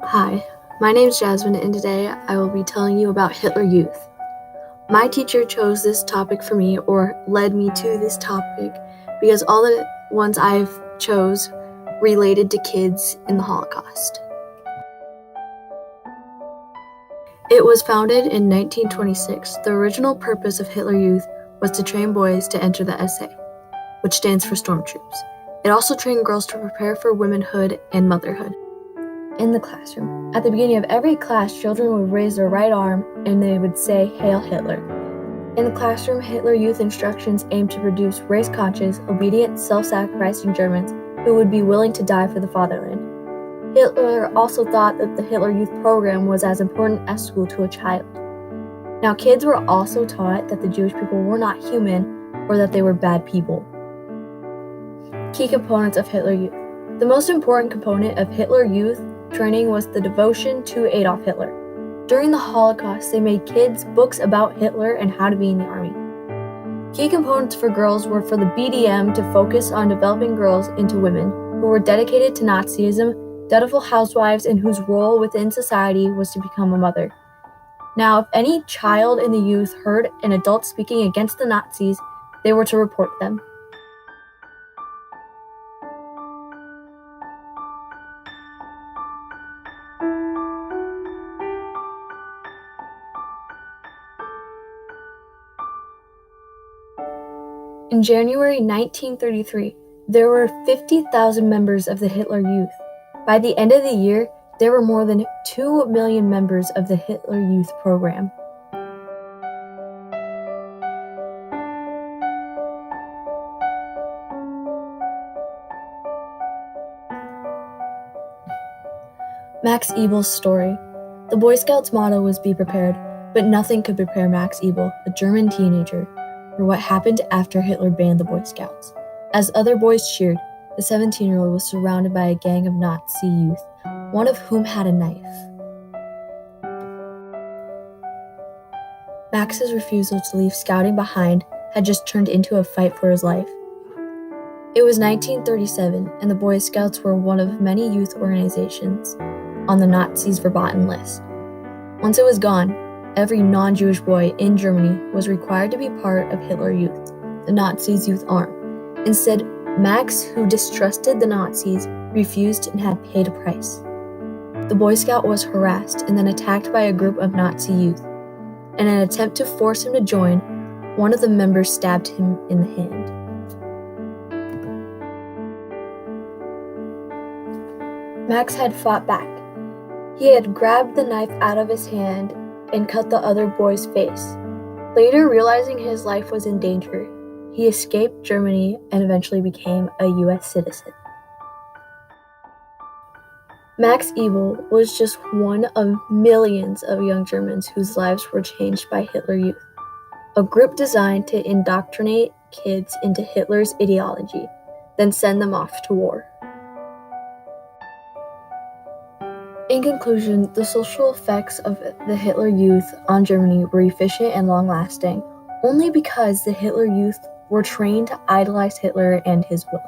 Hi, my name is Jasmine, and today I will be telling you about Hitler Youth. My teacher chose this topic for me, or led me to this topic, because all the ones I've chose related to kids in the Holocaust. It was founded in 1926. The original purpose of Hitler Youth was to train boys to enter the SA, which stands for Stormtroops. It also trained girls to prepare for womanhood and motherhood. In the classroom, at the beginning of every class, children would raise their right arm and they would say, "Hail Hitler." In the classroom, Hitler Youth instructions aimed to produce race-conscious, obedient, self-sacrificing Germans who would be willing to die for the fatherland. Hitler also thought that the Hitler Youth program was as important as school to a child. Now, kids were also taught that the Jewish people were not human or that they were bad people. Key components of Hitler Youth. The most important component of Hitler Youth training was the devotion to Adolf Hitler. During the Holocaust, they made kids books about Hitler and how to be in the army. Key components for girls were for the BDM to focus on developing girls into women who were dedicated to Nazism, dutiful housewives, and whose role within society was to become a mother. Now, if any child in the youth heard an adult speaking against the Nazis, they were to report them. In January 1933, there were 50,000 members of the Hitler Youth. By the end of the year, there were more than 2 million members of the Hitler Youth program. Max Ebel's story. The Boy Scouts' motto was "Be prepared," but nothing could prepare Max Ebel, a German teenager, for what happened after Hitler banned the Boy Scouts. As other boys cheered, the 17-year-old was surrounded by a gang of Nazi youth, one of whom had a knife. Max's refusal to leave scouting behind had just turned into a fight for his life. It was 1937, and the Boy Scouts were one of many youth organizations on the Nazis' verboten list. Once it was gone, every non-Jewish boy in Germany was required to be part of Hitler Youth, the Nazis' youth arm. Instead, Max, who distrusted the Nazis, refused and had paid a price. The Boy Scout was harassed and then attacked by a group of Nazi youth. In an attempt to force him to join, one of the members stabbed him in the hand. Max had fought back. He had grabbed the knife out of his hand and cut the other boy's face. Later, realizing his life was in danger, he escaped Germany and eventually became a U.S. citizen. Max Ebel was just one of millions of young Germans whose lives were changed by Hitler Youth, a group designed to indoctrinate kids into Hitler's ideology, then send them off to war. In conclusion, the social effects of the Hitler Youth on Germany were efficient and long-lasting, only because the Hitler Youth were trained to idolize Hitler and his will.